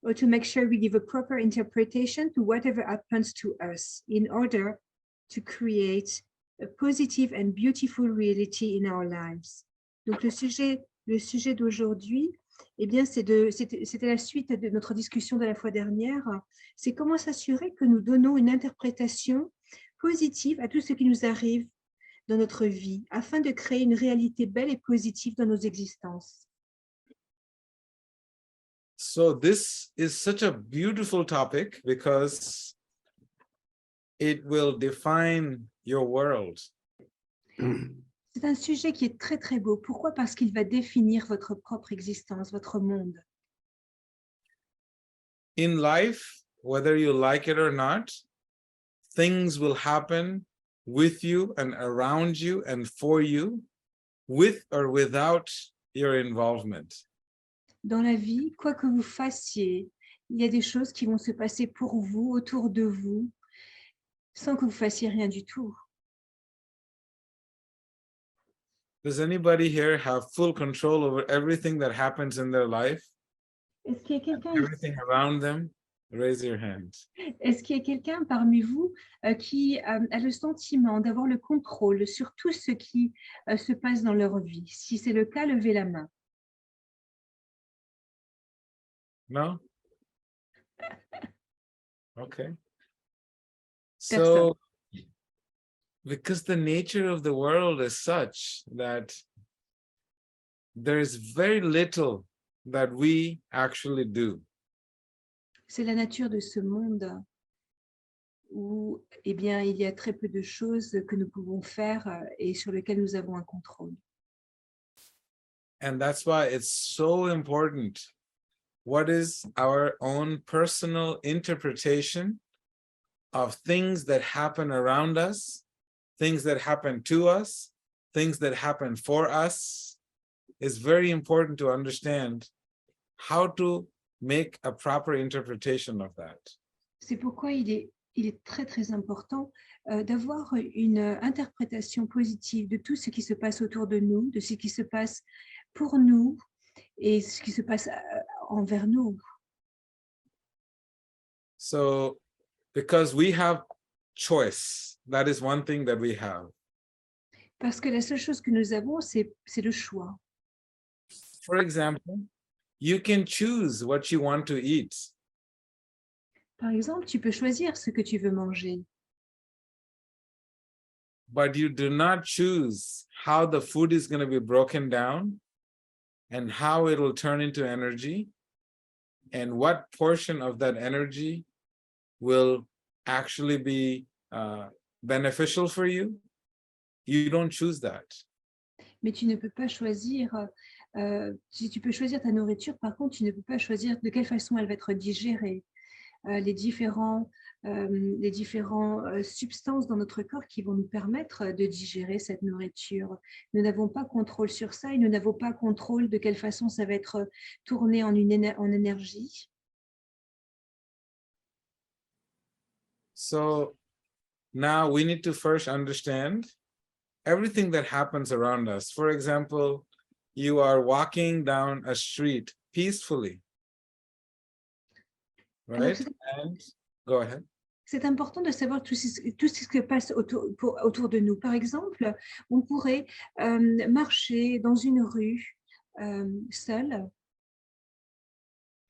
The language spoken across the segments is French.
or to make sure we give a proper interpretation to whatever happens to us in order to create a positive and beautiful reality in our lives. Donc le sujet d'aujourd'hui, eh bien, c'était la suite de notre discussion de la fois dernière. C'est comment s'assurer que nous donnons une interprétation positive à tout ce qui nous arrive dans notre vie, afin de créer une réalité belle et positive dans nos existences. So this is such a beautiful topic because it will define your world. C'est un sujet qui est très, très beau. Pourquoi? Parce qu'il va définir votre propre existence, votre monde. In life, whether you like it or not, things will happen with you and around you and for you, with or without your involvement. Dans la vie, quoi que vous fassiez, il y a des choses qui vont se passer pour vous, autour de vous, sans que vous fassiez rien du tout. Does anybody here have full control over everything that happens in their life? Est-ce qu'il y a quelqu'un Everything around them? Raise your hands. Est-ce qu'il y a quelqu'un parmi vous qui a le sentiment d'avoir le contrôle sur tout ce qui se passe dans leur vie? Si c'est le cas, levez la main. No? Okay. So, because the nature of the world is such that there's very little that we actually do. C'est la nature de ce monde où, eh bien, il y a très peu de choses que nous pouvons faire et sur lesquelles nous avons un contrôle. And that's why it's so important. What is our own personal interpretation of things that happen around us, things that happen to us, things that happen for us? Is very important to understand how to make a proper interpretation of that. C'est pourquoi il est très, très important d'avoir une interprétation positive de tout ce qui se passe autour de nous, de ce qui se passe pour nous et ce qui se passe envers nous. So, because we have choice, that is one thing that we have. Parce que la seule chose que nous avons, c'est le choix. For example, you can choose what you want to eat. Par exemple, tu peux choisir ce que tu veux manger, but you do not choose how the food is going to be broken down and how it will turn into energy and what portion of that energy will actually be beneficial for you. You don't choose that. mais tu ne peux pas choisir, si tu peux choisir ta nourriture, par contre, tu ne peux pas choisir de quelle façon elle va être digérée. Les différents substances dans notre corps qui vont nous permettre de digérer cette nourriture. Nous n'avons pas contrôle sur ça et nous n'avons pas contrôle de quelle façon ça va être tourné en énergie. So now we need to first understand everything that happens around us. For example, you are walking down a street peacefully. Right? And go ahead. C'est important de savoir tout ce qui se passe autour de nous. Par exemple, on pourrait marcher dans une rue seul.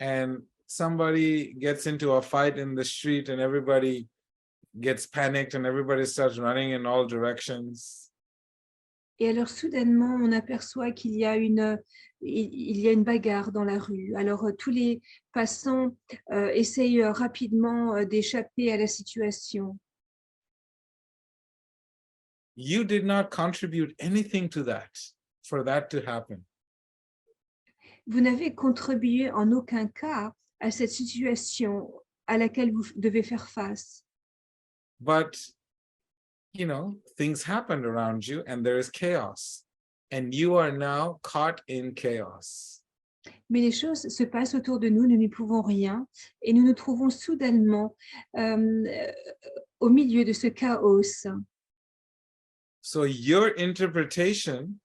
And somebody gets into a fight in the street and everybody gets panicked and everybody starts running in all directions. Et alors, soudainement, on aperçoit qu'il y a une bagarre dans la rue. Alors, tous les passants essayent rapidement d'échapper à la situation. You did not contribute anything to that, for that to happen. Vous n'avez contribué en aucun cas à cette situation à laquelle vous devez faire face. But you know, things happened around you and there is chaos and you are now caught in chaos. Mais les choses se passent autour de nous, nous n'y pouvons rien et nous nous trouvons soudainement au milieu de ce chaos. So your interpretation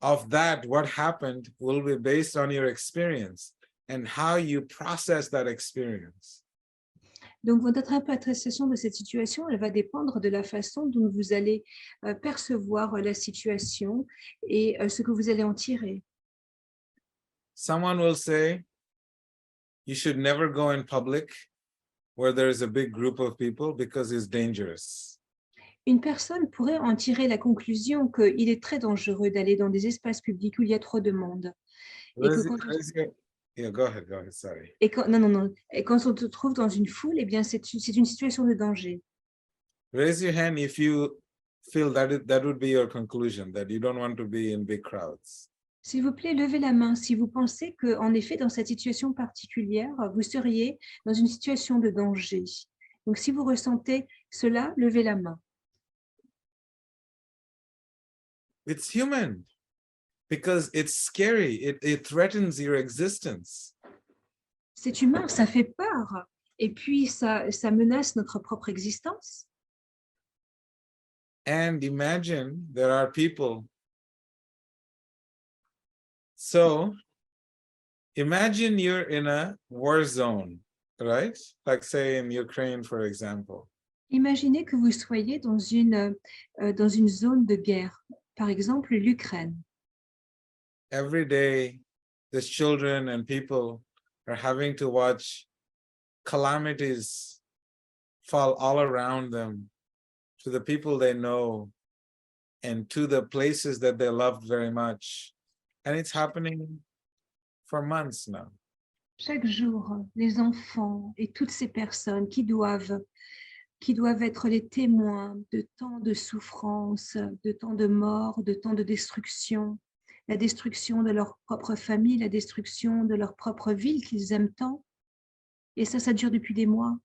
of that, what happened, will be based on your experience. and how you process that experience. Donc, votre interprétation de cette situation, elle va dépendre de la façon dont vous allez percevoir la situation et ce que vous allez en tirer. Someone will say, you should never go in public where there is a big group of people because it's dangerous. Une personne pourrait en tirer la conclusion qu'il est très dangereux d'aller dans des espaces publics où il y a trop de monde. Et que quand on... Yeah, go ahead, sorry. Et quand, non. Et quand on se trouve dans une foule, eh bien, c'est une situation de danger. Raise your hand if you feel that would be your conclusion, that you don't want to be in big crowds. S'il vous plaît, levez la main si vous pensez qu'en effet, dans cette situation particulière, vous seriez dans une situation de danger. Donc, si vous ressentez cela, levez la main. It's human, because it's scary. It threatens your existence. C'est humain, ça fait peur. Et puis, ça menace notre propre existence. And imagine there are people. So imagine you're in a war zone, right? Like say in Ukraine, for example. Imaginez que vous soyez dans une zone de guerre, par exemple l'Ukraine. Every day, the children and people are having to watch calamities fall all around them, to the people they know, and to the places that they loved very much. And it's happening for months now. Chaque jour, les enfants et toutes ces personnes qui doivent être les témoins de tant de souffrances, de tant de morts, de tant de destruction, la destruction de leur propre famille, la destruction de leur propre ville qu'ils aiment tant. Et ça dure depuis des mois.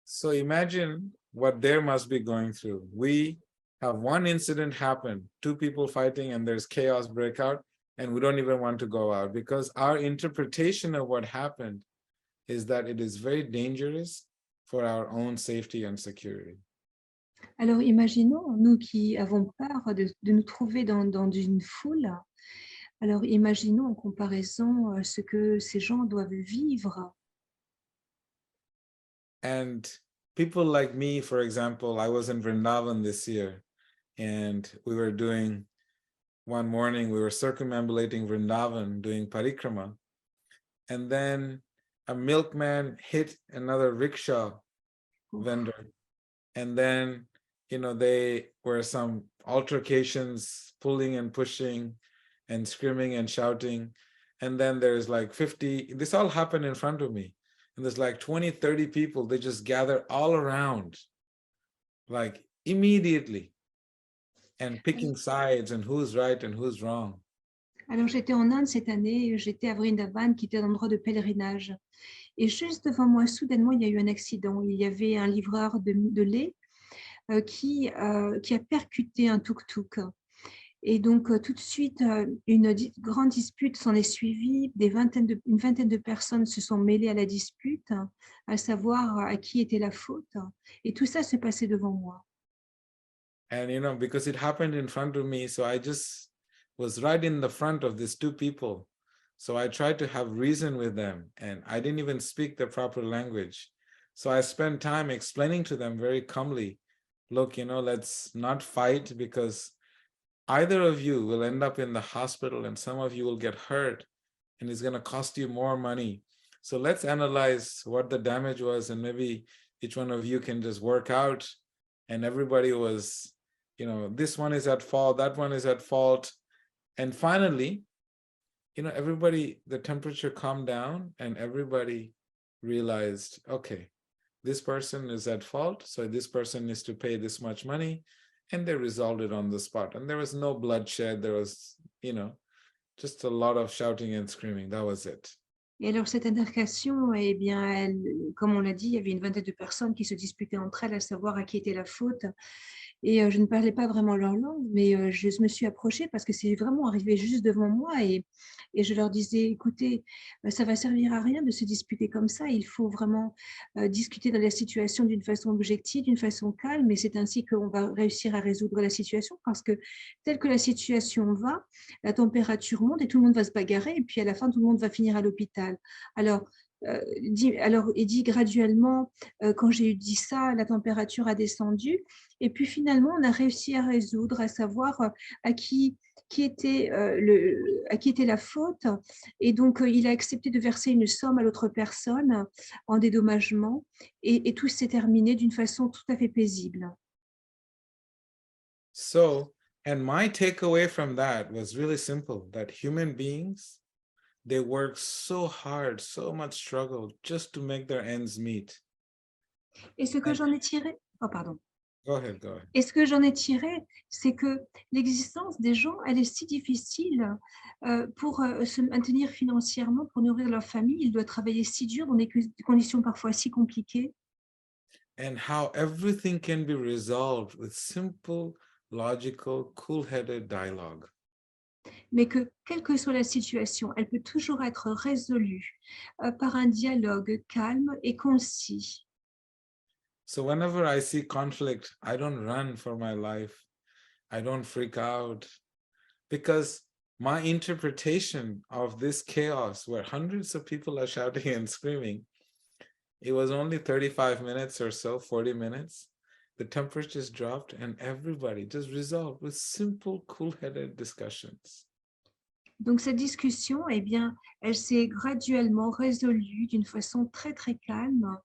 So imagine what they must be going through. We have one incident happen, two people fighting, and there's chaos break out, and we don't even want to go out because our interpretation of what happened is that it is very dangerous for our own safety and security. Alors imaginons, nous qui avons peur de nous trouver dans une foule, alors imaginons en comparaison ce que ces gens doivent vivre. And people like me, for example, I was in Vrindavan this year, and we were doing, one morning, we were circumambulating Vrindavan, doing parikrama, and then a milkman hit another rickshaw vendor. And then, there were some altercations, pulling and pushing and screaming and shouting. And then there's like 50, this all happened in front of me. And there's like 20, 30 people, they just gather all around, like immediately, and picking sides and who's right and who's wrong. Alors j'étais en Inde cette année, j'étais à Vrindavan qui était un endroit de pèlerinage. Et juste devant moi, soudainement, il y a eu un accident. Il y avait un livreur de lait qui a percuté un tuk-tuk. Et donc, tout de suite, une grande dispute s'en est suivie. Une vingtaine de personnes se sont mêlées à la dispute, à savoir à qui était la faute. Et tout ça se passait devant moi. And, because it happened in front of me, so I just was right in the front of these two people. So I tried to have reason with them, and I didn't even speak the proper language. So I spent time explaining to them very calmly, look, let's not fight, because either of you will end up in the hospital and some of you will get hurt and it's going to cost you more money. So let's analyze what the damage was, and maybe each one of you can just work out. And everybody was, this one is at fault, that one is at fault. And finally, everybody, the temperature calmed down and everybody realized, okay, this person is at fault, so this person needs to pay this much money. And they resolved it on the spot. And there was no bloodshed. There was, just a lot of shouting and screaming. That was it. Et alors, cette altercation, eh bien, comme on l'a dit, il y avait une vingtaine de personnes qui se disputaient entre elles, à savoir à qui était la faute. et je ne parlais pas vraiment leur langue, mais je me suis approchée parce que c'est vraiment arrivé juste devant moi et je leur disais: «Écoutez, ça va servir à rien de se disputer comme ça. Il faut vraiment, discuter de la situation d'une façon objective, d'une façon calme et c'est ainsi qu'on va réussir à résoudre la situation parce que telle que la situation va, la température monte et tout le monde va se bagarrer et puis à la fin, tout le monde va finir à l'hôpital». Alors, il dit graduellement, quand j'ai dit ça, la température a descendu et puis finalement, on a réussi à résoudre, à savoir, à qui était, à qui était la faute et donc il a accepté de verser une somme à l'autre personne en dédommagement et tout s'est terminé d'une façon tout à fait paisible. So, and my takeaway from that was really simple, that human beings, they work so hard, so much struggle just to make their ends meet. Et ce que And j'en ai tiré oh pardon. go ahead, go ahead. Et ce que j'en ai tiré, c'est que l'existence des gens, elle est si difficile, pour, se maintenir financièrement, pour nourrir leur famille, ils doivent travailler si dur dans des conditions parfois si compliquées. And how everything can be resolved with simple, logical, cool-headed dialogue. Mais que, quelle que soit la situation, elle peut toujours être résolue, par un dialogue calme et concis. So whenever I see conflict, I don't run for my life. I don't freak out because my interpretation of this chaos where hundreds of people are shouting and screaming, it was only 35 minutes or so, 40 minutes. The temperatures dropped and everybody just resolved with simple, cool-headed discussions. Donc cette discussion, eh bien, elle s'est graduellement résolue d'une façon très, très calme,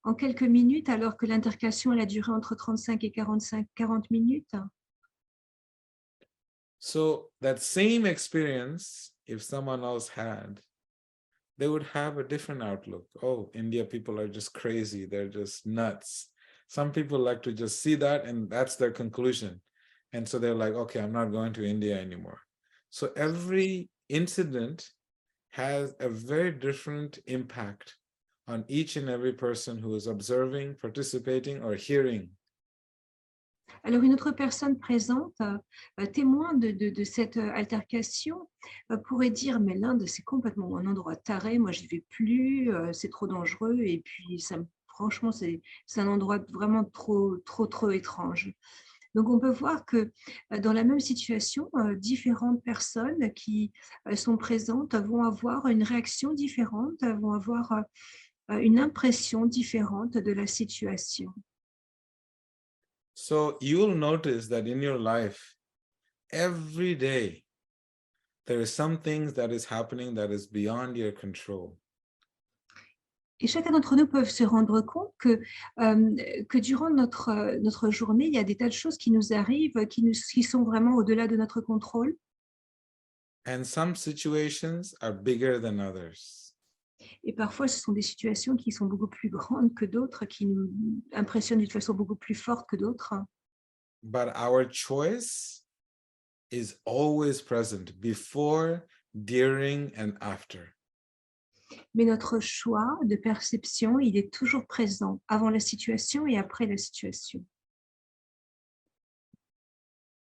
en quelques minutes, alors que l'intercation, elle a duré entre 35 et 40 minutes. So that same experience, if someone else had, they would have a different outlook. Oh, India people are just crazy. They're just nuts. Some people like to just see that and that's their conclusion. And so they're like, okay, I'm not going to India anymore. So every incident has a very different impact on each and every person who is observing, participating, or hearing. Alors une autre personne présente, témoin de cette altercation, pourrait dire: «Mais l'Inde, c'est complètement un endroit taré, moi j'y vais plus, c'est trop dangereux et puis ça me franchement, c'est un endroit vraiment trop étrange». Donc on peut voir que, dans la même situation, différentes personnes qui, sont présentes vont avoir une réaction différente, vont avoir, une impression différente de la situation. So you'll notice that in your life, every day, there is some things that is happening that is beyond your control. Et chacun d'entre nous peuvent se rendre compte que durant notre journée, il y a des tas de choses qui nous arrivent, qui sont vraiment au-delà de notre contrôle. And some situations are bigger than others. Et parfois, ce sont des situations qui sont beaucoup plus grandes que d'autres, qui nous impressionnent d'une façon beaucoup plus forte que d'autres. But our choice is always present before, during, and after. Mais notre choix de perception, il est toujours présent avant la situation et après la situation.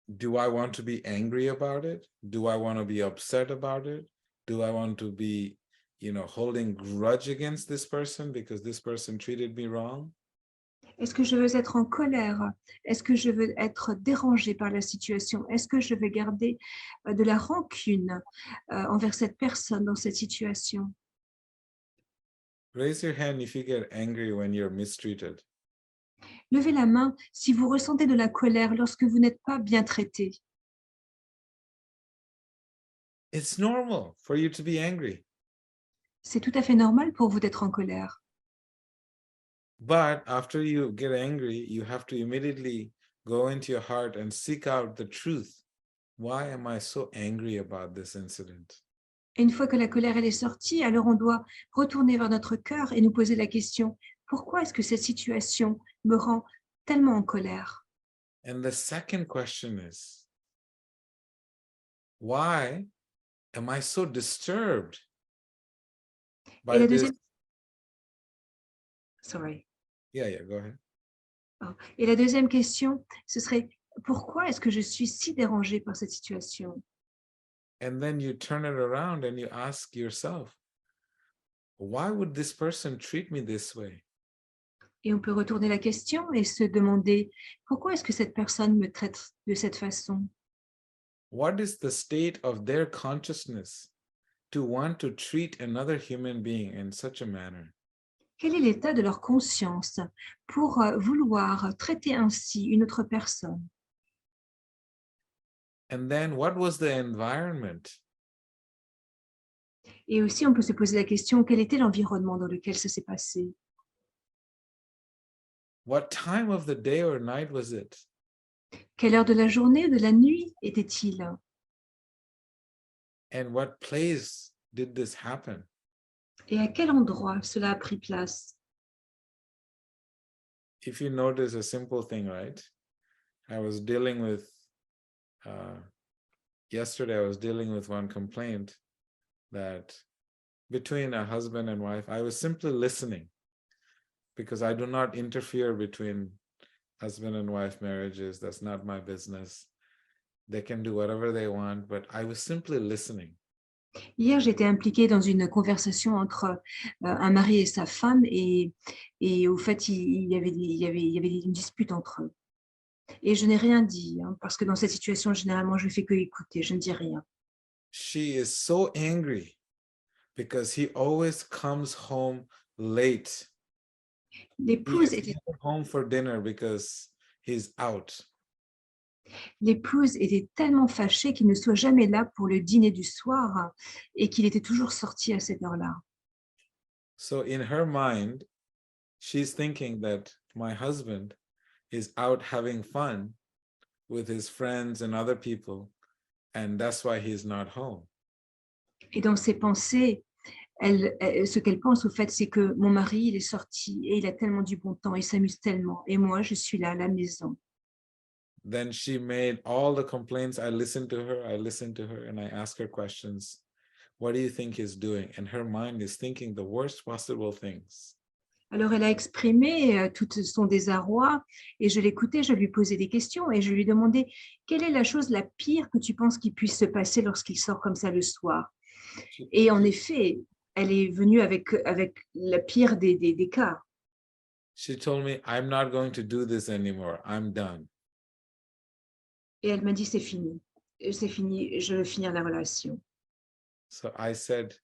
Do I want to be angry about it? Do I want to be upset about it? Do I want to be, holding grudge against this person because this person treated me wrong? Est-ce que je veux être en colère? Est-ce que je veux être dérangée par la situation? Est-ce que je veux garder de la rancune envers cette personne dans cette situation? Raise your hand if you get angry when you're mistreated. Levez la main si vous ressentez de la colère lorsque vous n'êtes pas bien traité. It's normal for you to be angry. C'est tout à fait normal pour vous d'être en colère. But after you get angry, you have to immediately go into your heart and seek out the truth. Why am I so angry about this incident? Et une fois que la colère elle est sortie, alors on doit retourner vers notre cœur et nous poser la question: pourquoi est-ce que cette situation me rend tellement en colère? And the second question is, why am I so disturbed Et by la this? deuxième, sorry. Yeah, go ahead. Et la deuxième question, ce serait: pourquoi est-ce que je suis si dérangée par cette situation? And then you turn it around and you ask yourself, why would this person treat me this way? Et on peut retourner la question et se demander: pourquoi est-ce que cette personne me traite de cette façon? What is the state of their consciousness to want to treat another human being in such a manner? Quel est l'état de leur conscience pour vouloir traiter ainsi une autre personne? And then what was the environment? Et aussi, on peut se poser la question: quel était l'environnement dans lequel ça s'est passé? What time of the day or night was it? Quelle heure de la journée ou de la nuit était-il? And what place did this happen? Et à quel endroit cela a pris place? If you notice a simple thing, right? I was dealing with, yesterday, I was dealing with one complaint that between a husband and wife, I was simply listening because I do not interfere between husband and wife marriages. That's not my business. They can do whatever they want, but I was simply listening. Hier, j'étais impliquée dans une conversation entre un mari et sa femme et au fait, il y avait une dispute entre eux. Et je n'ai rien dit, hein, parce que dans cette situation, généralement, je ne fais que écouter, je ne dis rien. She is so angry because he always comes home late. He L'épouse is était, never home for dinner because he's out. l'épouse était tellement fâchée qu'il ne soit jamais là pour le dîner du soir et qu'il était toujours sorti à cette heure-là. So in her mind, she's thinking that my husband is out having fun with his friends and other people, and that's why he's not home. Et dans ses pensées, ce qu'elle pense au fait, c'est que mon mari, il est sorti et il a tellement du bon temps, il s'amuse tellement. Et moi, je suis là à la maison. Then she made all the complaints. I listened to her, and I ask her questions. What do you think he's doing? And her mind is thinking the worst possible things. Alors, elle a exprimé tout son désarroi et je l'écoutais, je lui posais des questions et je lui demandais: quelle est la chose la pire que tu penses qu'il puisse se passer lorsqu'il sort comme ça le soir? Et en effet, elle est venue avec la pire des cas. She told me, I'm not going to do this anymore. I'm done. Et elle m'a dit: c'est fini, je veux finir la relation. So I said,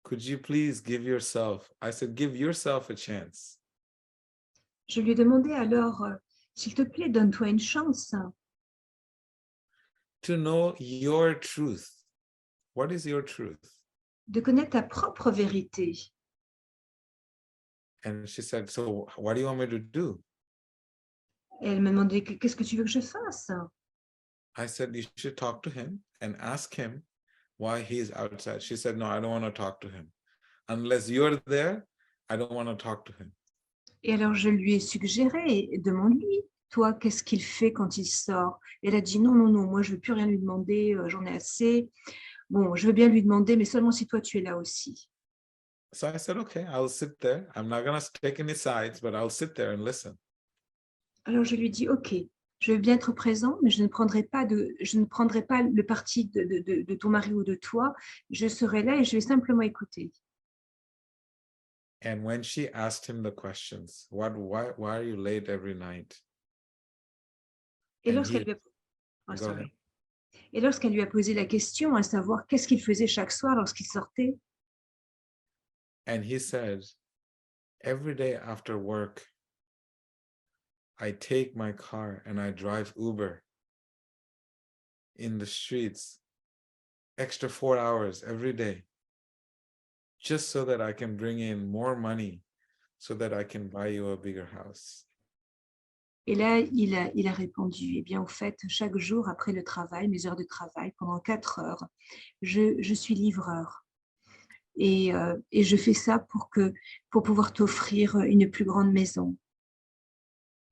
could you please give yourself, I said, give yourself a chance. Je lui ai demandé alors: s'il te plaît, donne-toi une chance To know your truth. What is your truth? de connaître ta propre vérité. And she said, so what do you want me to do? Et elle m'a demandé: qu'est-ce que tu veux que je fasse? I said, you should talk to him and ask him why he's outside. She said, no, I don't want to talk to him. Unless you're there, I don't want to talk to him. Et alors je lui ai suggéré: demande-lui, toi, qu'est-ce qu'il fait quand il sort? Et elle a dit: non, non, non, moi je ne veux plus rien lui demander, j'en ai assez. Bon, je veux bien lui demander, mais seulement si toi tu es là aussi. So I said, okay, I'll sit there. I'm not going to take any sides, but I'll sit there and listen. Alors je lui dis: ok, je veux bien être présent, mais je ne prendrai pas le parti de ton mari ou de toi. Je serai là et je vais simplement écouter. And when she asked him the questions, why are you late every night? Et And lorsqu'elle he, lui a, oh, go ahead. sorry. Et lorsqu'elle lui a posé la question à savoir qu'est-ce qu'il faisait chaque soir lorsqu'il sortait, And he said, every day after work, I take my car and I drive Uber in the streets, extra 4 hours every day, just so that I can bring in more money so that I can buy you a bigger house. et là, il a répondu: eh bien, au fait, chaque jour après le travail, mes heures de travail, pendant 4 heures, je suis livreur. Et je fais ça pour pouvoir t'offrir une plus grande maison.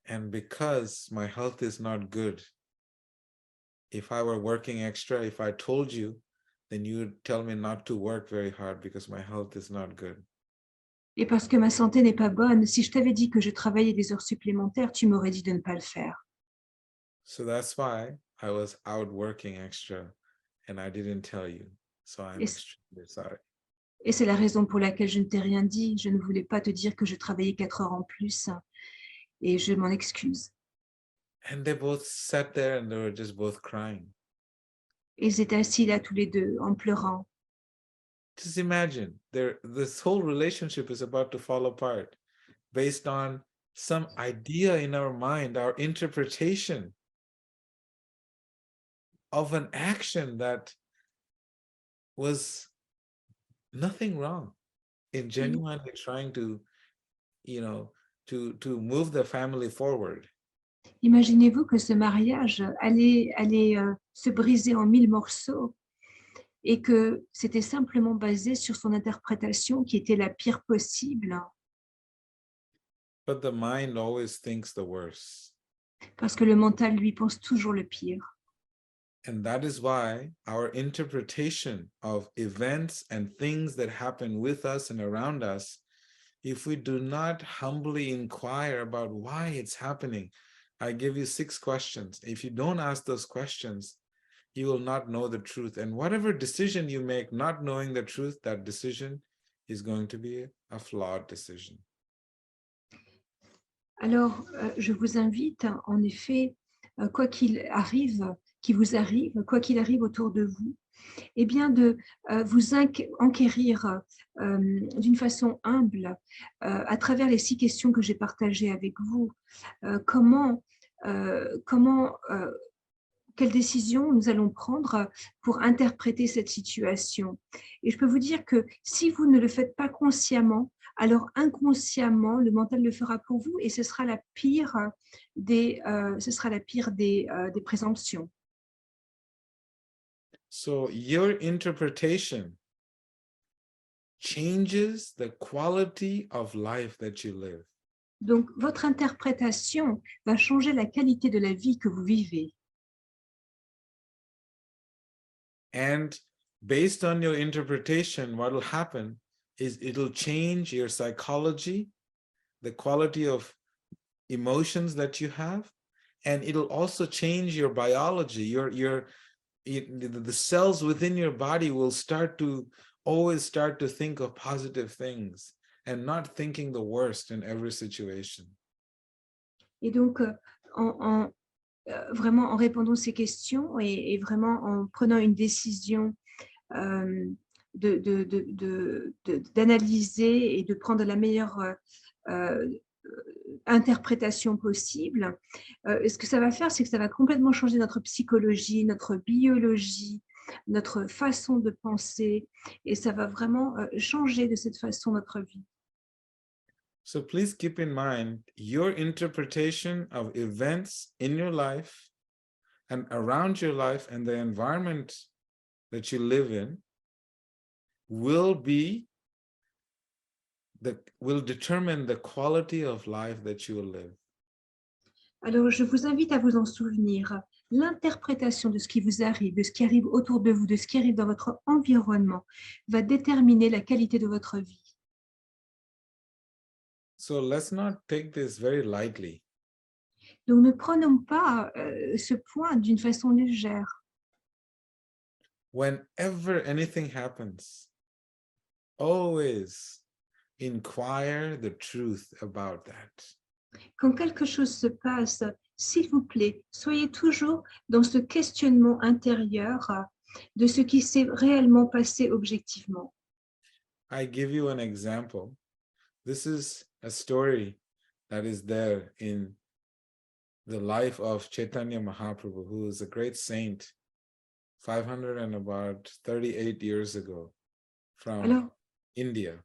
And because my health is not good, if I were working extra, if I told you, then you would tell me not to work very hard because my health is not good. Et parce que ma santé n'est pas bonne, si je t'avais dit que je travaillais des heures supplémentaires, tu m'aurais dit de ne pas le faire. So that's why I was out working extra and I didn't tell you. So I'm Et c- extremely sorry. et c'est la raison pour laquelle je ne t'ai rien dit. Je ne voulais pas te dire que je travaillais 4 heures en plus et je m'en excuse. And they both sat there and they were just both crying. Et ils étaient assis là tous les deux en pleurant. Just imagine, this whole relationship is about to fall apart based on some idea in our mind, our interpretation of an action that was nothing wrong in genuinely trying to, to move the family forward. Imaginez-vous que ce mariage allait se briser en 1000 morceaux et que c'était simplement basé sur son interprétation qui était la pire possible, But the mind always thinks the worst. parce que le mental lui pense toujours le pire. And that is why our interpretation of events and things that happen with us and around us, if we do not humbly inquire about why it's happening, I give you 6 questions. If you don't ask those questions, you will not know the truth. And whatever decision you make, not knowing the truth, that decision is going to be a flawed decision. Alors, je vous invite, en effet, quoi qu'il arrive, qui vous arrive, quoi qu'il arrive autour de vous, eh bien de vous enquérir d'une façon humble à travers les 6 questions que j'ai partagées avec vous. Quelle décision nous allons prendre pour interpréter cette situation. Et je peux vous dire que si vous ne le faites pas consciemment, alors inconsciemment, le mental le fera pour vous et ce sera la pire des présomptions. So your interpretation changes the quality of life that you live. Donc, votre interprétation va changer la qualité de la vie que vous vivez. And based on your interpretation, what will happen is it'll change your psychology, the quality of emotions that you have, and it'll also change your biology. The cells within your body will always start to think of positive things and not thinking the worst in every situation. Et donc, vraiment en répondant ces questions et vraiment en prenant une décision d'analyser et de prendre la meilleure interprétation possible, ce que ça va faire, c'est que ça va complètement changer notre psychologie, notre biologie, notre façon de penser, et ça va vraiment changer de cette façon notre vie. So please keep in mind your interpretation of events in your life and around your life and the environment that you live in will determine the quality of life that you will live. Alors, je vous invite à vous en souvenir. L'interprétation de ce qui vous arrive, de ce qui arrive autour de vous, de ce qui arrive dans votre environnement, va déterminer la qualité de votre vie. So let's not take this very lightly. Donc, ne prenons pas ce point d'une façon légère. Whenever anything happens, always inquire the truth about that. Quand quelque chose se passe, s'il vous plaît, soyez toujours dans ce questionnement intérieur de ce qui s'est réellement passé objectivement. I give you an example. This is a story that is there in the life of Chaitanya Mahaprabhu, who is a great saint, 538 years ago from India.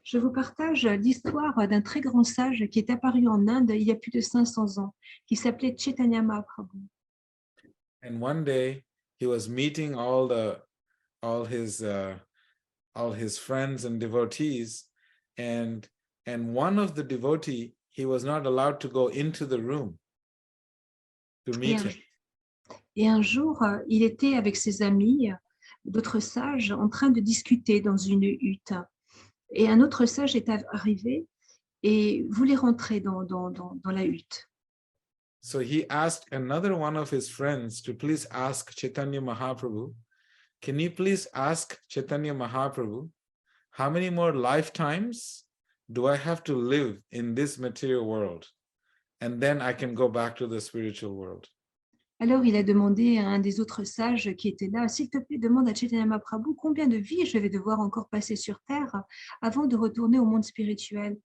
Je vous partage l'histoire d'un très grand sage qui est apparu en Inde il y a plus de 500 ans, qui s'appelait Chaitanya Mahaprabhu. And one day he was meeting all his friends and devotees, and one of the devotee, he was not allowed to go into the room to meet him. Et un jour, il était avec ses amis, d'autres sages, en train de discuter dans une hutte. Et un autre sage est arrivé et voulait rentrer dans la hutte. So he asked another one of his friends to please ask Chaitanya Mahaprabhu, can you please ask Chaitanya Mahaprabhu, how many more lifetimes do I have to live in this material world? And then I can go back to the spiritual world. Alors il a demandé à un des autres sages qui était là, s'il te plaît, demande à Chaitanya Mahaprabhu combien de vies je vais devoir encore passer sur terre avant de retourner au monde spirituel.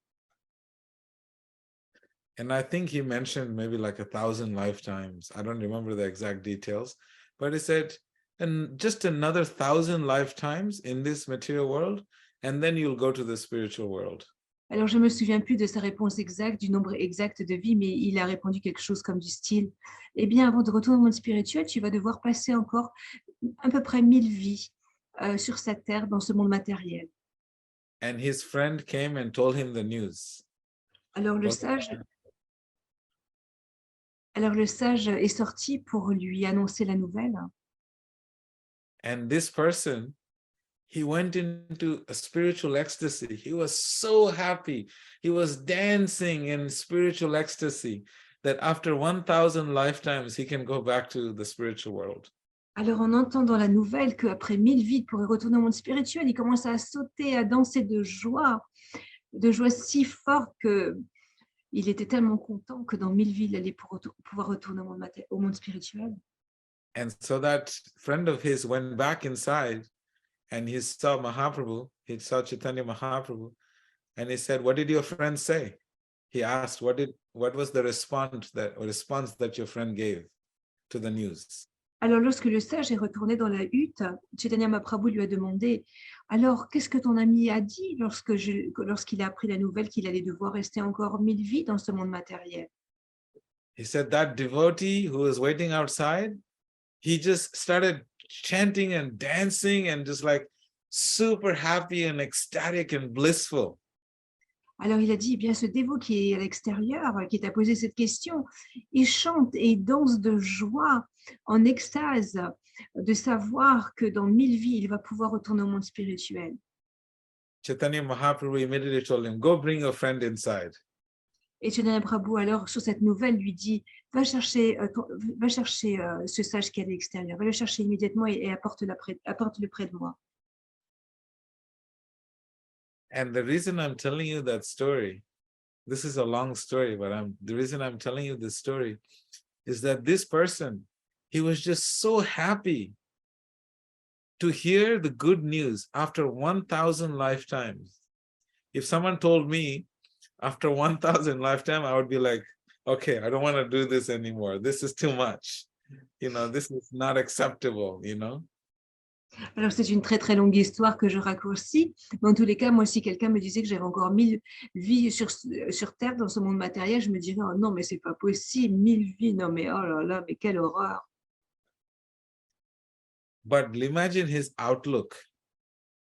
And I think he mentioned maybe like 1,000 lifetimes. I don't remember the exact details, but he said, and just another 1,000 lifetimes in this material world, and then you'll go to the spiritual world. Alors, je ne me souviens plus de sa réponse exacte, du nombre exact de vies, mais il a répondu quelque chose comme du style, eh bien, avant de retourner au monde spirituel, tu vas devoir passer encore à peu près 1000 vies sur cette terre, dans ce monde matériel. And his friend came and told him the news. Alors, le sage est sorti pour lui annoncer la nouvelle. And this person, he went into a spiritual ecstasy. He was so happy. He was dancing in spiritual ecstasy that after 1,000 lifetimes, he can go back to the spiritual world. Alors, en entendant la nouvelle qu'après 1000 vies, il pourrait retourner au monde spirituel, il commence à sauter, à danser de joie si forte qu'il était tellement content que dans 1000 vies, il allait pouvoir retourner au monde spirituel. And so that friend of his went back inside and he saw Mahaprabhu, he saw Chaitanya Mahaprabhu, and he said, what did your friend say? He asked, what was the response that your friend gave to the news? Alors, lorsque le sage est retourné dans la hutte, Chaitanya Mahaprabhu lui a demandé, alors, qu'est-ce que ton ami a dit lorsqu'il a appris la nouvelle qu'il allait devoir rester encore 1000 vies dans ce monde matériel? He said that devotee who was waiting outside, he just started chanting and dancing and just like super happy and ecstatic and blissful. Alors il a dit, eh bien ce dévot qui est à l'extérieur, qui t'a posé cette question, il chante et il danse de joie, en extase, de savoir que dans 1000 vies, il va pouvoir retourner au monde spirituel. Chaitanya Mahaprabhu immediately told him, go bring your friend inside. Et Chaitanya Prabhu, alors, sur cette nouvelle, lui dit, va chercher ce sage qui est à l'extérieur, va le chercher immédiatement et apporte-le près de moi. And the reason I'm telling you that story, this is a long story, but the reason I'm telling you this story is that this person, he was just so happy to hear the good news after 1,000 lifetimes. If someone told me after 1,000 lifetimes, I would be like, okay, I don't want to do this anymore. This is too much. You know, this is not acceptable, you know? Alors, c'est une très, très longue histoire que je raccourcis. Mais en tous les cas, moi, si quelqu'un me disait que j'avais encore 1000 vies sur Terre dans ce monde matériel, je me dirais, oh, non, mais c'est pas possible, 1000 vies, non, mais oh là là, mais quelle horreur. But imagine his outlook.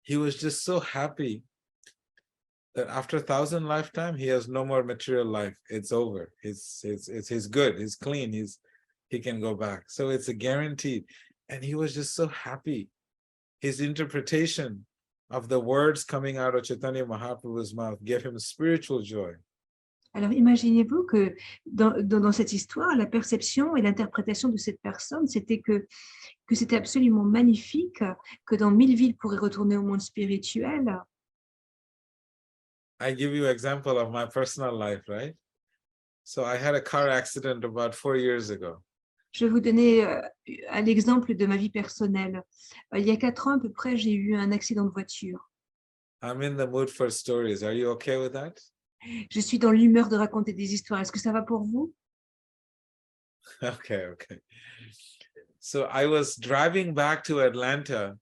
He was just so happy that after 1,000 lifetime, he has no more material life. It's over. He's good. He's clean. He can go back. So it's a guaranteed. And he was just so happy. His interpretation of the words coming out of Chaitanya Mahaprabhu's mouth gave him spiritual joy. Alors, imaginez-vous que dans cette histoire, la perception et l'interprétation de cette personne, c'était que c'était absolument magnifique, que dans 1000 vies, il pourrait retourner au monde spirituel. I give you an example of my personal life, right? So I had a car accident about 4 years ago. Je vais vous donner l'exemple de ma vie personnelle. Il y a 4 ans à peu près, j'ai eu un accident de voiture. I'm in the mood for stories. Are you okay with that? Je suis dans l'humeur de raconter des histoires. Est-ce que ça va pour vous? Okay. So I was driving back to Atlanta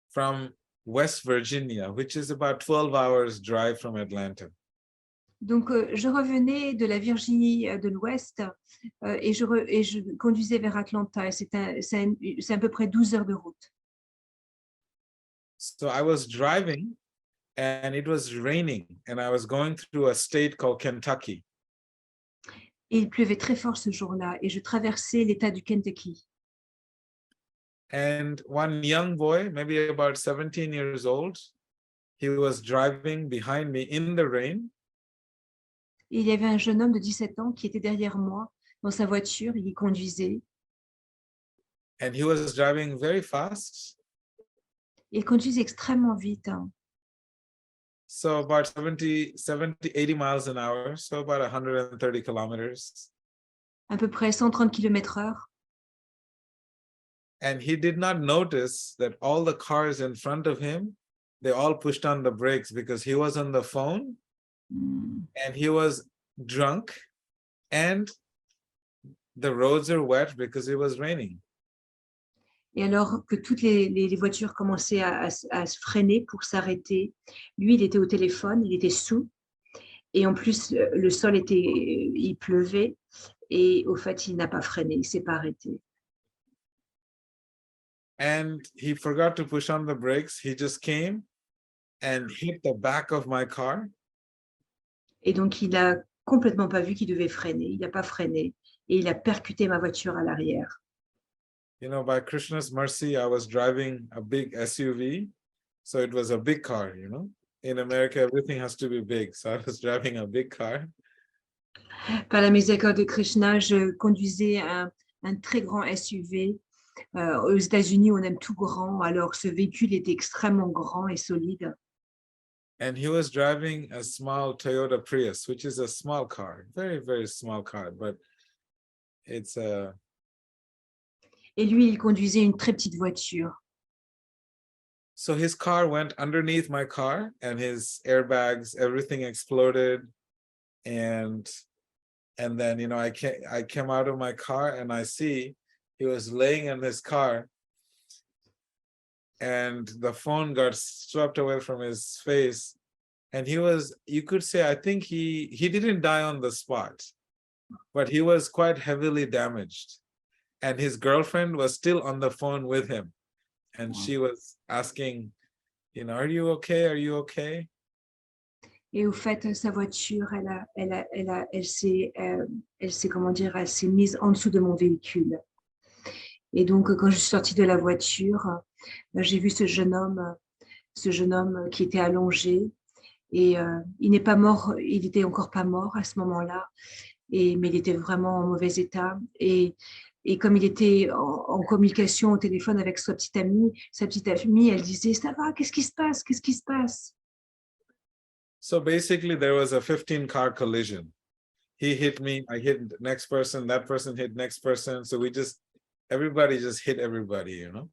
from West Virginia, which is about 12 hours drive from Atlanta. Donc, je revenais de la Virginie de l'Ouest et je conduisais vers Atlanta. C'est à peu près 12 heures de route. So I was driving and it was raining and I was going through a state called Kentucky. Et il pleuvait très fort ce jour-là et je traversais l'État du Kentucky. And one young boy, maybe about 17 years old, he was driving behind me in the rain. Et il y avait un jeune homme de 17 ans qui était derrière moi dans sa voiture, il conduisait. And he was driving very fast. Il conduisait extrêmement vite, hein. So about 70, 80 miles an hour, so about 130 kilometers. À peu près 130 km/h. And he did not notice that all the cars in front of him, they all pushed on the brakes because he was on the phone and he was drunk and the roads are wet because it was raining. Et alors que toutes les voitures commençaient à se freiner pour s'arrêter, lui, il était au téléphone, il était saoul. Et en plus, le sol il pleuvait. Et au fait, il n'a pas freiné, il ne s'est pas arrêté. And he forgot to push on the brakes. He just came and hit the back of my car. Et donc, il n'a complètement pas vu qu'il devait freiner. Il n'a pas freiné. Et il a percuté ma voiture à l'arrière. You know, by Krishna's mercy, I was driving a big SUV. So it was a big car, you know. In America, everything has to be big. So I was driving a big car. Par la miséricorde de Krishna, je conduisais un très grand SUV. Aux États-Unis, on aime tout grand. Alors, ce véhicule était extrêmement grand et solide. And he was driving a small Toyota Prius, which is a small car, very, very small car, but it's a... Et lui, il conduisait une très petite voiture. So his car went underneath my car and his airbags, everything exploded. And then, you know, I came out of my car and I see he was laying in his car and the phone got swept away from his face. And he was, you could say, I think he didn't die on the spot, but he was quite heavily damaged. And his girlfriend was still on the phone with him. And she was asking, you know, are you okay? Are you okay? Et au fait, sa voiture, elle s'est, comment dire, elle s'est mise en dessous de mon véhicule. Et donc, quand je suis sortie de la voiture, j'ai vu ce jeune homme qui était allongé. Et il n'est pas mort, il était encore pas mort à ce moment-là, mais il était vraiment en mauvais état. Et comme il était en communication au téléphone avec sa petite amie, elle disait, ça va, qu'est-ce qui se passe? Qu'est-ce qui se passe? So basically, there was a 15-car collision. He hit me, I hit the next person, that person hit next person. So everybody just hit everybody, you know?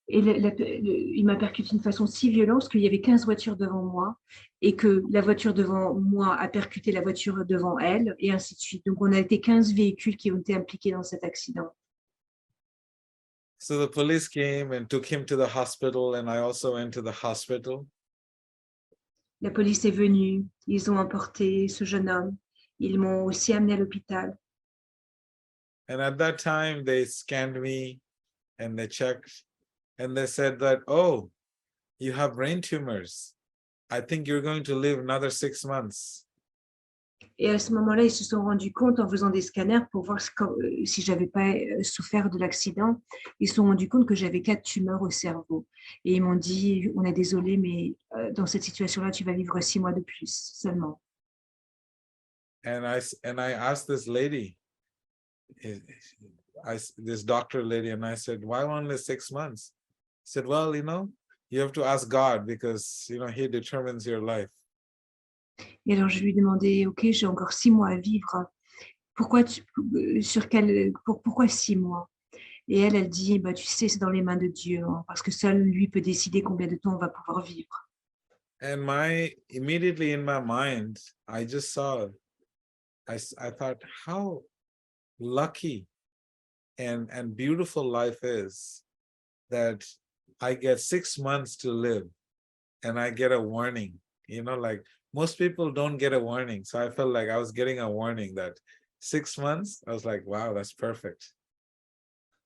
Et il m'a percuté d'une façon si violente qu'il y avait 15 voitures devant moi et que la voiture devant moi a percuté la voiture devant elle et ainsi de suite. Donc, on a été 15 véhicules qui ont été impliqués dans cet accident. So the police came and took him to the hospital and I also went to the hospital. La police est venue, ils ont emporté ce jeune homme, ils m'ont aussi amené à l'hôpital. And at that time, they scanned me and they checked and they said that, oh, you have brain tumors. I think you're going to live another 6 months. Et à ce moment-là, ils se sont rendus compte en faisant des scanners pour voir si je n'avais pas souffert de l'accident. Ils se sont rendus compte que j'avais 4 tumeurs au cerveau. Et ils m'ont dit, on est désolé, mais dans cette situation-là, tu vas vivre 6 mois de plus seulement. And I asked this lady, this doctor lady, and I said, why only 6 months? She said, well, you know, you have to ask God because, you know, he determines your life. Et alors, je lui ai demandé, OK, j'ai encore 6 mois à vivre. Pourquoi 6 mois? Et elle dit, bah, tu sais, c'est dans les mains de Dieu, hein, parce que seul lui peut décider combien de temps on va pouvoir vivre. And immediately in my mind, I just saw, I thought how lucky and beautiful life is that I get 6 months to live and I get a warning, you know, like most people don't get a warning. So I felt like I was getting a warning that 6 months, I was like, wow, that's perfect,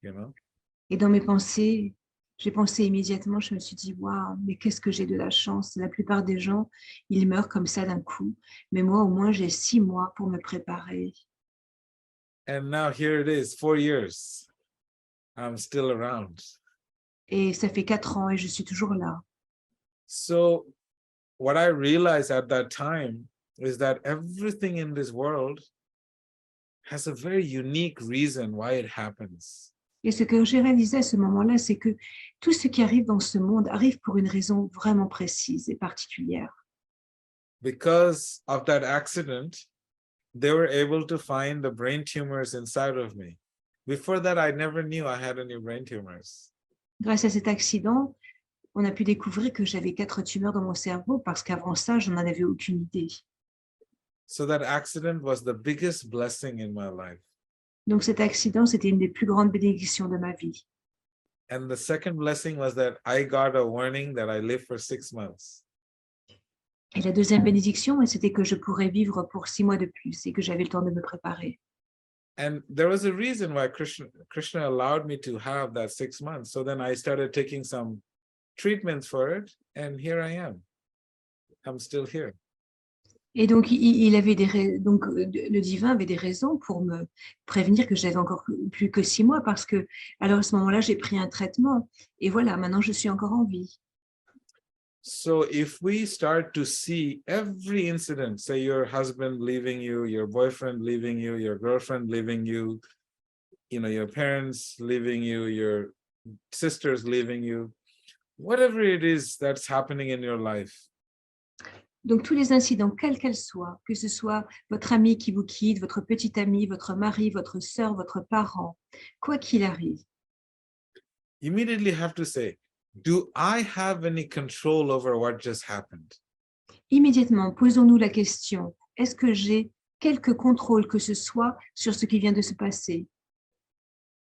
you know? Et dans mes pensées, j'ai pensé immédiatement, je me suis dit, waouh, mais qu'est-ce que j'ai de la chance. La plupart des gens, ils meurent comme ça d'un coup. Mais moi, au moins, j'ai 6 mois pour me préparer. And now here it is, 4 years. I'm still around. Et ça fait 4 ans et je suis toujours là. So what I realized at that time is that everything in this world has a very unique reason why it happens. Et ce que j'ai réalisé à ce moment-là, c'est que tout ce qui arrive dans ce monde arrive pour une raison vraiment précise et particulière. Because of that accident, they were able to find the brain tumors inside of me. Before that, I never knew I had any brain tumors. Grâce à cet accident, on a pu découvrir que j'avais 4 tumeurs dans mon cerveau parce qu'avant ça, je n'en avais aucune idée. So that accident was the biggest blessing in my life. Donc cet accident, c'était une des plus grandes bénédictions de ma vie. And the second blessing was that I got a warning that I lived for 6 months. Et la deuxième bénédiction, c'était que je pourrais vivre pour 6 mois de plus et que j'avais le temps de me préparer. And there was a reason why Krishna allowed me to have that 6 months. So then I started taking some treatments for it, and here I am. I'm still here. Et donc, donc, le divin avait des raisons pour me prévenir que j'avais encore plus que 6 mois parce que, alors à ce moment-là, j'ai pris un traitement et voilà, maintenant je suis encore en vie. So if we start to see every incident, say your husband leaving you, your boyfriend leaving you, your girlfriend leaving you, your parents leaving you, your sisters leaving you, whatever it is that's happening in your life. Donc, tous les incidents, quels qu'elles soient, que ce soit votre ami qui vous quitte, votre petit ami, votre mari, votre sœur, votre parent, quoi qu'il arrive. Immediately have to say, do I have any control over what just happened? Immédiatement, posons-nous la question, est-ce que j'ai quelque contrôle que ce soit sur ce qui vient de se passer?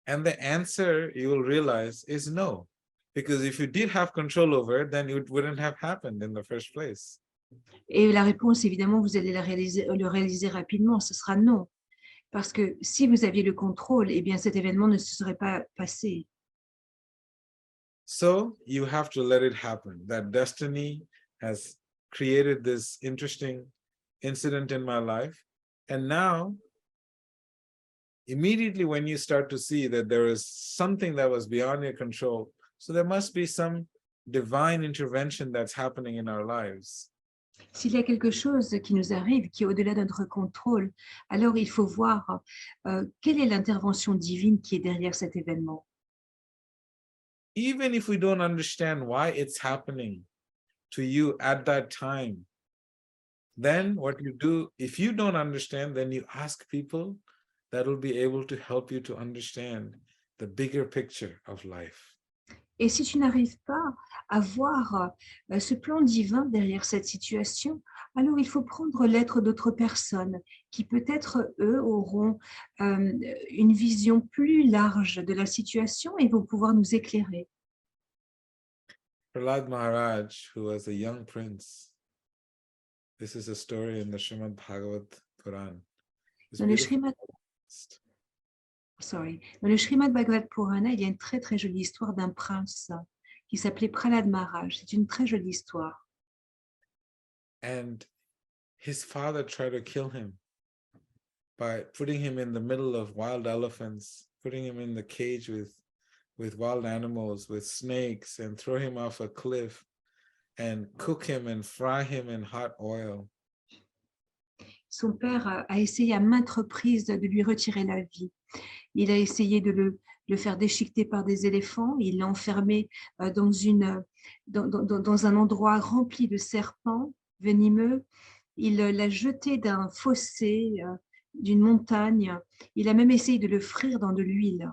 And the answer, you will realize, is no. Because if you did have control over it, then it wouldn't have happened in the first place. Et la réponse, évidemment, vous allez le réaliser rapidement, ce sera non. Parce que si vous aviez le contrôle, eh bien cet événement ne se serait pas passé. So you have to let it happen. That destiny has created this interesting incident in my life. And now, immediately when you start to see that there is something that was beyond your control, so there must be some divine intervention that's happening in our lives. S'il y a quelque chose qui nous arrive, qui est au-delà de notre contrôle, alors il faut voir quelle est l'intervention divine qui est derrière cet événement. Even if we don't understand why it's happening to you at that time, then what you do, if you don't understand, then you ask people that will be able to help you to understand the bigger picture of life. Et si tu n'arrives pas à voir ce plan divin derrière cette situation, alors il faut prendre l'aide d'autres personnes qui peut-être, eux, auront une vision plus large de la situation et vont pouvoir nous éclairer. Prahlad Maharaj, who was a young prince, this is a story in the Srimad Bhagavad Puran. Dans le Srimad Bhagavad Purana, il y a une très très jolie histoire d'un prince qui s'appelait Prahlad Maharaj. C'est une très jolie histoire. And his father tried to kill him by putting him in the middle of wild elephants, putting him in the cage with wild animals, with snakes, and throw him off a cliff and cook him and fry him in hot oil. Son père a essayé à maintes reprises de lui retirer la vie. Il a essayé de le faire déchiqueter par des éléphants. Il l'a enfermé dans un endroit rempli de serpents venimeux. Il l'a jeté d'un fossé, d'une montagne. Il a même essayé de le frire dans de l'huile.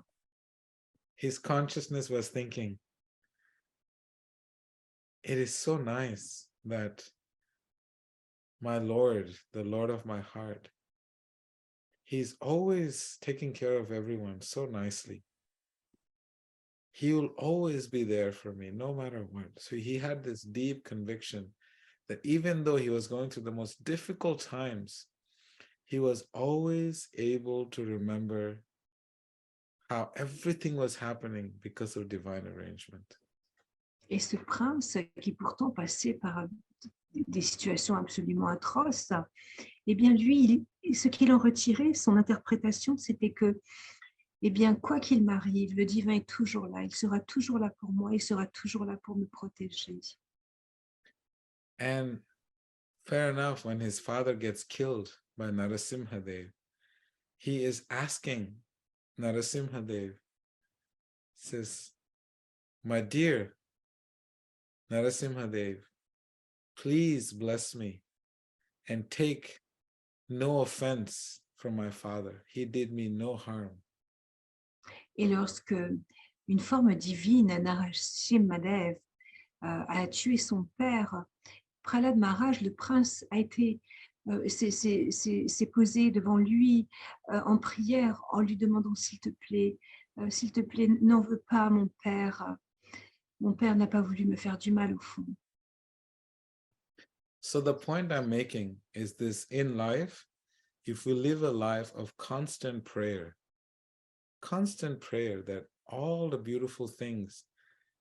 His consciousness was thinking, it is so nice that my Lord, the Lord of my heart, he's always taking care of everyone so nicely. He will always be there for me, no matter what. So he had this deep conviction that even though he was going through the most difficult times, he was always able to remember how everything was happening because of divine arrangement. Et ce prince, qui pourtant passait par des situations absolument atroces, eh bien lui, ce qu'il en retirait, son interprétation, c'était que, eh bien, quoi qu'il m'arrive, le divin est toujours là, il sera toujours là pour moi, il sera toujours là pour me protéger. And Fair enough, when his father gets killed by Narasimhadev, he is asking Narasimhadev, says, my dear Narasimhadev, please bless me and take no offense from my father. He did me no harm. Et lorsque une forme divine, Narasimhadev, a tué son père, Prahlad Maharaj, le prince, s'est posé devant lui en prière en lui demandant s'il te plaît, n'en veux pas mon père. Mon père n'a pas voulu me faire du mal au fond. So the point I'm making is this: in life, if we live a life of constant prayer that all the beautiful things,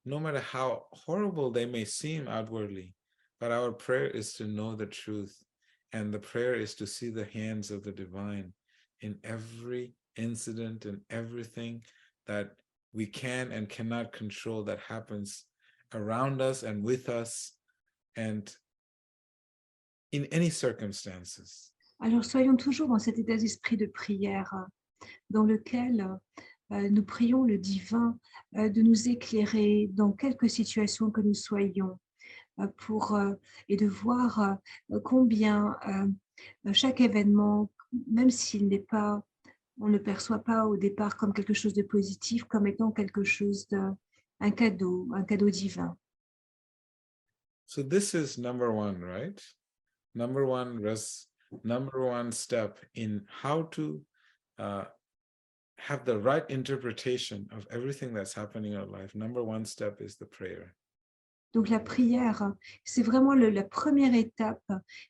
no matter how horrible they may seem outwardly, but our prayer is to know the truth, and the prayer is to see the hands of the divine in every incident and everything that we can and cannot control that happens around us and with us and in any circumstances. Alors soyons toujours dans cet état d'esprit de prière dans lequel nous prions le divin de nous éclairer dans quelque situation que nous soyons et de voir combien chaque événement, même s'il n'est pas, on ne le perçoit pas au départ comme quelque chose de positif, comme étant quelque chose un cadeau divin. So this is number one, right? Number one step in how to have the right interpretation of everything that's happening in our life. Number one step is the prayer. Donc la prière, c'est vraiment la première étape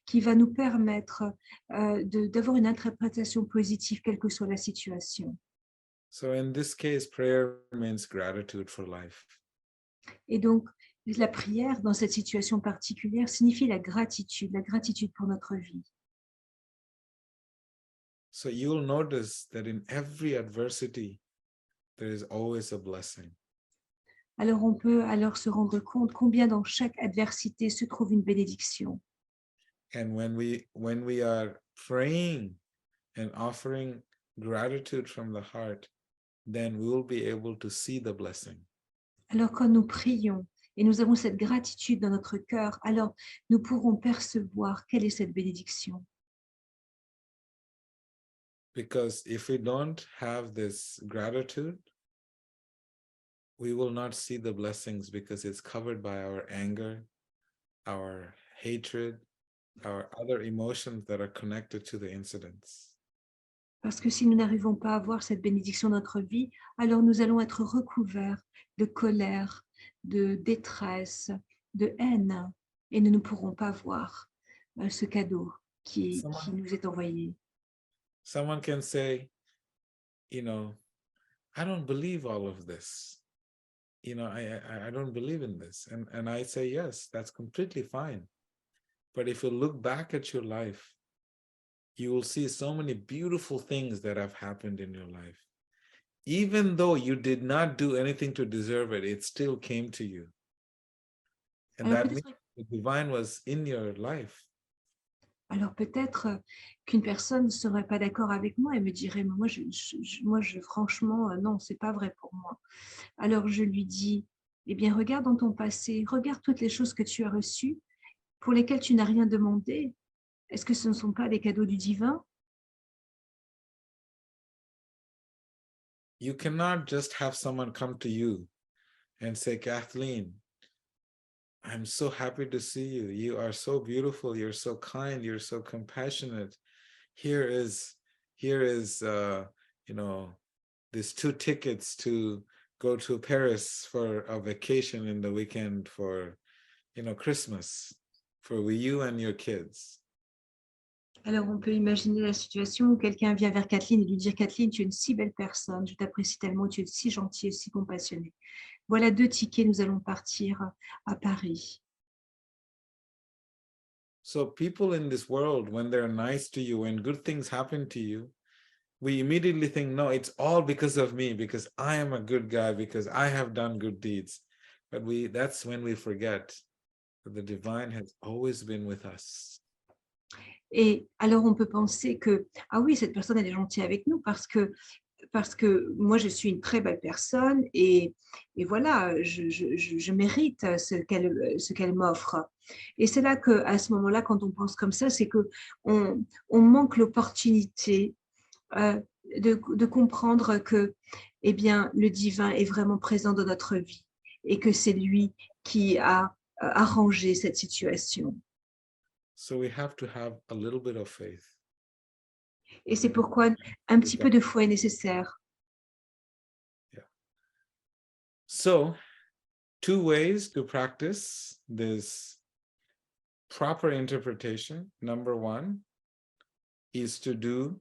qui va nous permettre d'avoir une interprétation positive, quelle que soit la situation. So in this case, prayer means gratitude for life. Et donc, la prière, dans cette situation particulière, signifie la gratitude pour notre vie. So you'll notice that in every adversity, there is always a blessing. Alors, on peut alors se rendre compte combien dans chaque adversité se trouve une bénédiction. And when we are praying and offering gratitude from the heart, then we will be able to see the blessing. Alors, quand nous prions et nous avons cette gratitude dans notre cœur, alors nous pourrons percevoir quelle est cette bénédiction. Because if we don't have this gratitude, we will not see the blessings because it's covered by our anger, our hatred, our other emotions that are connected to the incidents. Parce que si nous n'arrivons pas à voir cette bénédiction dans notre vie, alors nous allons être recouverts de colère, de détresse, de haine, et nous ne pourrons pas voir ce cadeau qui nous est envoyé. Someone can say, I don't believe all of this. I don't believe in this. And I say, yes, that's completely fine. But if you look back at your life, you will see so many beautiful things that have happened in your life. Even though you did not do anything to deserve it, it still came to you. And that means the divine was in your life. Alors peut-être qu'une personne ne serait pas d'accord avec moi et me dirait, moi, franchement, non, c'est pas vrai pour moi. Alors je lui dis, eh bien, regarde dans ton passé, regarde toutes les choses que tu as reçues, pour lesquelles tu n'as rien demandé. Est-ce que ce ne sont pas des cadeaux du divin? You cannot just have someone come to you and say, Kathleen, I'm so happy to see you. You are so beautiful. You're so kind. You're so compassionate. Here is these 2 tickets to go to Paris for a vacation in the weekend for, Christmas for you and your kids. Alors, on peut imaginer la situation où quelqu'un vient vers Kathleen et lui dire, Kathleen, tu es une si belle personne, je t'apprécie tellement, tu es si gentille et si compassionnée. Voilà 2 tickets, nous allons partir à Paris. So people in this world, when they're nice to you, when good things happen to you, we immediately think, no, it's all because of me, because I am a good guy, because I have done good deeds. But that's when we forget that the divine has always been with us. Et alors, on peut penser que, ah oui, cette personne, elle est gentille avec nous parce que moi, je suis une très belle personne et voilà, je mérite ce qu'elle m'offre. Et c'est là qu'à ce moment-là, quand on pense comme ça, c'est qu'on manque l'opportunité de comprendre que, eh bien, le divin est vraiment présent dans notre vie et que c'est lui qui a arrangé cette situation. So we have to have a little bit of faith. Et c'est pourquoi un petit peu de foi est nécessaire. Yeah. So, two ways to practice this proper interpretation. Number one is to do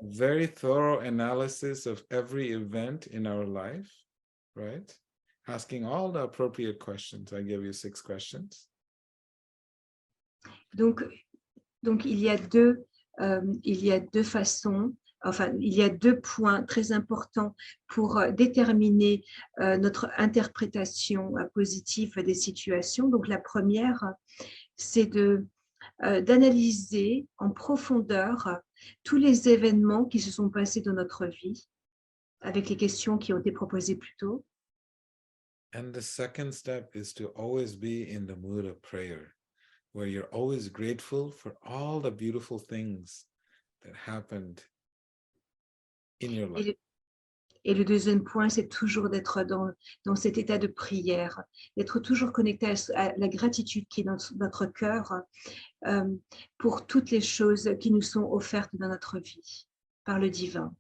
a very thorough analysis of every event in our life, right? Asking all the appropriate questions. I gave you 6 questions. Donc, il y a deux façons, enfin, il y a 2 points très importants pour déterminer notre interprétation positive des situations. Donc, la première, c'est d'analyser en profondeur tous les événements qui se sont passés dans notre vie, avec les questions qui ont été proposées plus tôt. And the second step is to always be in the mood of prayer, where you're always grateful for all the beautiful things that happened in your life. Et le deuxième point, c'est toujours d'être dans cet état de prière, d'être toujours connecté à la gratitude qui est dans notre cœur pour toutes les choses qui nous sont offertes dans notre vie par le divin.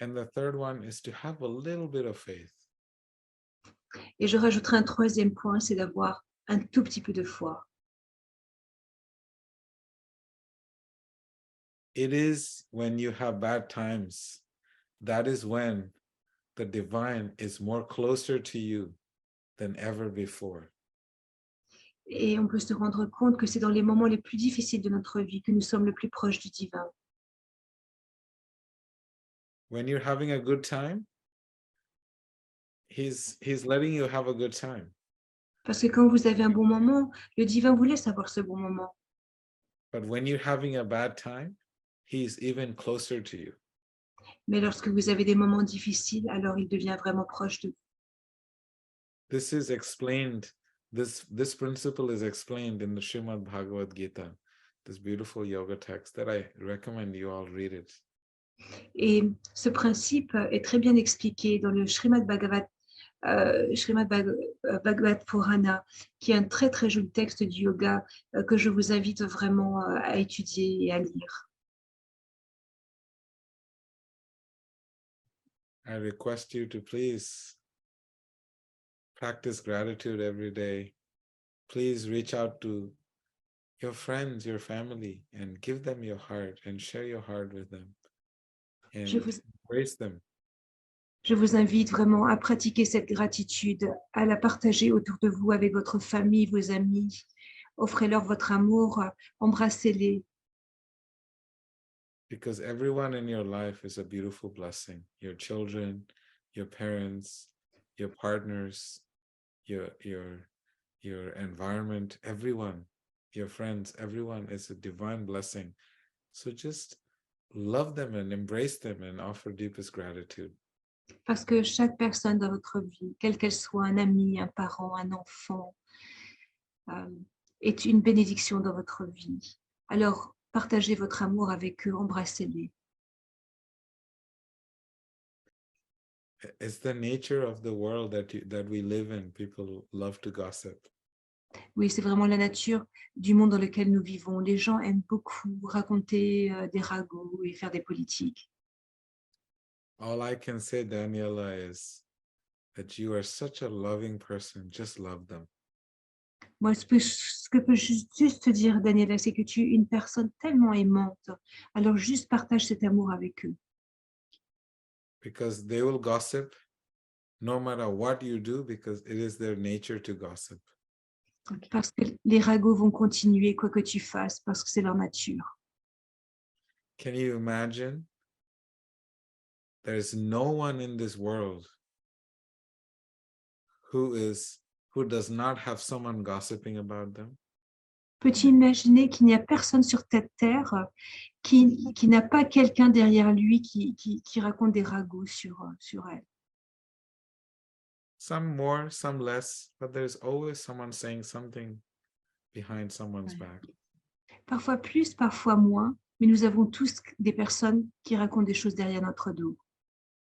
And the third one is to have a little bit of faith. Et je rajouterai un troisième point, c'est d'avoir un tout petit peu de foi. It is when you have bad times, that is when the divine is more closer to you than ever before. Et on peut se rendre compte que c'est dans les moments les plus difficiles de notre vie que nous sommes le plus proches du divin. When you're having a good time, he's letting you have a good time. Parce que quand vous avez un bon moment, le divin vous laisse avoir ce bon moment. But when you're having a bad time, he's even closer to you. Mais lorsque vous avez des moments difficiles, alors il devient vraiment proche de vous. This is explained, this principle is explained in the Srimad Bhagavad Gita, this beautiful yoga text that I recommend you all read it. Et ce principe est très bien expliqué dans le Srimad Bhagavad Purana, qui est un très très joli texte du yoga que je vous invite vraiment à étudier et à lire. I request you to please practice gratitude every day. Please reach out to your friends, your family, and give them your heart and share your heart with them and embrace them. Je vous invite vraiment à pratiquer cette gratitude, à la partager autour de vous avec votre famille, vos amis. Offrez-leur votre amour, embrassez-les. Because everyone in your life is a beautiful blessing. Your children, your parents, your partners, your environment, everyone, your friends, everyone is a divine blessing. So just love them and embrace them and offer deepest gratitude. Parce que chaque personne dans votre vie, quelle qu'elle soit, un ami, un parent, un enfant, est une bénédiction dans votre vie. Alors, partagez votre amour avec eux, embrassez-les. It's the nature of the world that we live in. People love to gossip. Oui, c'est vraiment la nature du monde dans lequel nous vivons. Les gens aiment beaucoup raconter des ragots et faire des politiques. All I can say, Daniela, is that you are such a loving person. Just love them. Moi, ce que peux juste te dire, Daniela, c'est que tu es une personne tellement aimante. Alors, juste partage cet amour avec eux. Because they will gossip no matter what you do, because it is their nature to gossip. Parce que les ragots vont continuer quoi que tu fasses, parce que c'est leur nature. Can you imagine? There is no one in this world who does not have someone gossiping about them. Peux-tu imaginer qu'il n'y a personne sur cette terre qui n'a pas quelqu'un derrière lui qui raconte des ragots sur elle? Some more, some less, but there's always someone saying something behind someone's back. Parfois plus, parfois moins, mais nous avons tous des personnes qui racontent des choses derrière notre dos,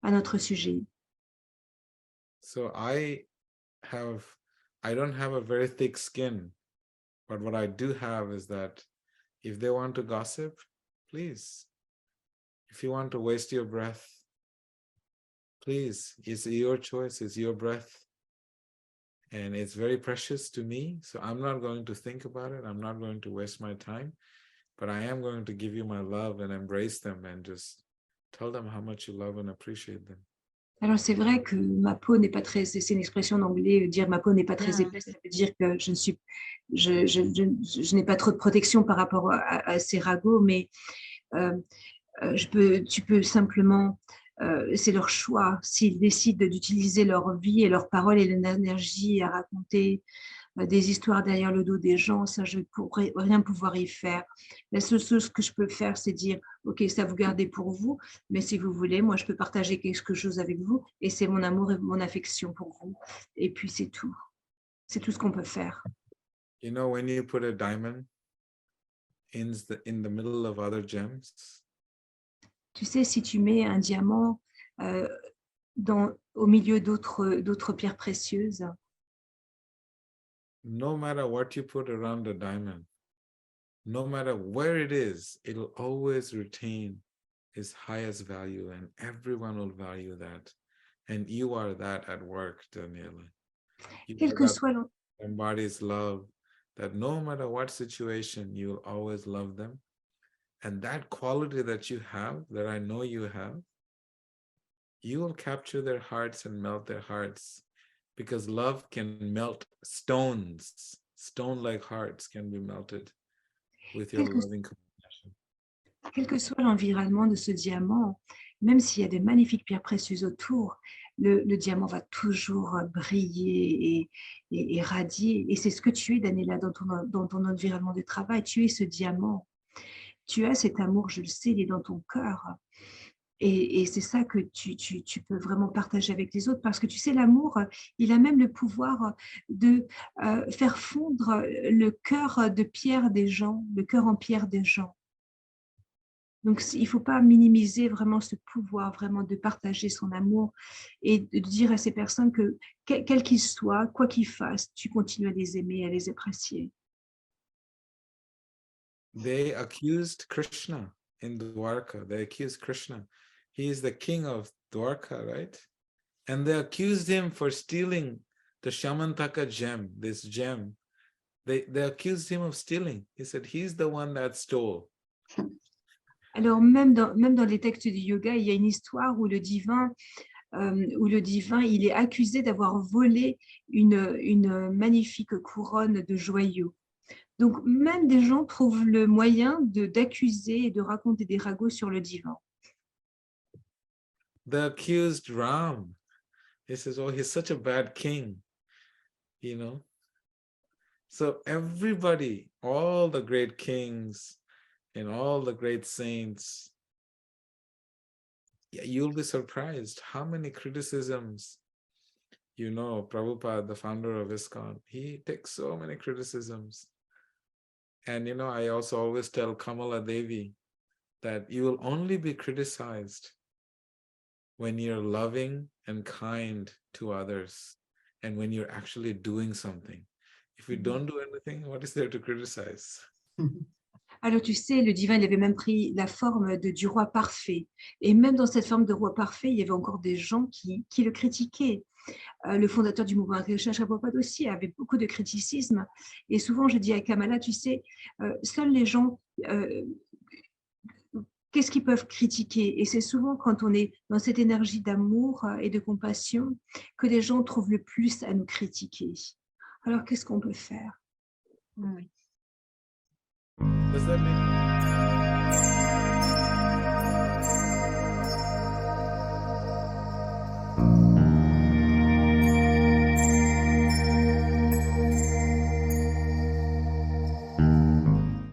à notre sujet. So I don't have a very thick skin, but what I do have is that if they want to gossip, please. If you want to waste your breath, please. It's your choice, it's your breath. And it's very precious to me. So I'm not going to think about it. I'm not going to waste my time, but I am going to give you my love and embrace them and just tell them how much you love and appreciate them. Alors c'est vrai que ma peau n'est pas très, c'est une expression en anglais, dire ma peau n'est pas très épaisse, ça veut dire que je n'ai pas trop de protection par rapport à ces ragots, mais tu peux simplement, c'est leur choix, s'ils décident d'utiliser leur vie et leurs paroles et l'énergie à raconter des histoires derrière le dos des gens, ça je ne pourrais rien pouvoir y faire. La seule chose que je peux faire, c'est dire, ok, ça vous gardez pour vous, mais si vous voulez, moi je peux partager quelque chose avec vous, et c'est mon amour et mon affection pour vous. Et puis c'est tout ce qu'on peut faire. You know, when you put a diamond in the middle of other gems, tu sais, si tu mets un diamant au milieu d'autres pierres précieuses, no matter what you put around the diamond, no matter where it is, it'll always retain its highest value, and everyone will value that. And you are that at work, Daniela. quel que soit embodies love, that no matter what situation, you'll always love them. And that quality that you have, that I know you have, you will capture their hearts and melt their hearts, because love can melt stones. Stone-like hearts can be melted with your loving compassion. Quel que soit l'environnement de ce diamant, même s'il y a de magnifiques pierres précieuses autour, le diamant va toujours briller et radier. Et c'est ce que tu es, Daniela, dans ton environnement de travail. Tu es ce diamant. Tu as cet amour, je le sais, il est dans ton cœur. Et c'est ça que tu peux vraiment partager avec les autres, parce que tu sais, l'amour, il a même le pouvoir de faire fondre le cœur de pierre des gens, le cœur en pierre des gens. Donc, il ne faut pas minimiser vraiment ce pouvoir, vraiment de partager son amour et de dire à ces personnes que, quels qu'ils soient, quoi qu'ils fassent, tu continues à les aimer, à les apprécier. They accused Krishna in Dwarka. They accused Krishna. He is the king of Dwarka, right? And they accused him for stealing the Shamantaka gem, this gem. They accused him of stealing. He said, he's the one that stole. Alors, même dans les textes du yoga, il y a une histoire où le divin, il est accusé d'avoir volé une magnifique couronne de joyaux. Donc, même des gens trouvent le moyen d'accuser et de raconter des ragots sur le divin. They accused Ram. He says, oh, he's such a bad king, you know. So everybody, all the great kings and all the great saints, you'll be surprised how many criticisms, you know, Prabhupada, the founder of ISKCON, he takes so many criticisms. And, you know, I also always tell Kamala Devi that you will only be criticized when you're loving and kind to others and when you're actually doing something. If you don't do anything, what is there to criticize? Alors, tu sais, le divin, il avait même pris la forme du roi parfait. Et même dans cette forme de roi parfait, il y avait encore des gens qui le critiquaient. Le fondateur du mouvement Krishna, Prabhupada aussi, avait beaucoup de criticisme. Et souvent, je dis à Kamala, tu sais, seuls les gens, qu'est-ce qu'ils peuvent critiquer? Et c'est souvent quand on est dans cette énergie d'amour et de compassion que les gens trouvent le plus à nous critiquer. Alors, qu'est-ce qu'on peut faire? Does that make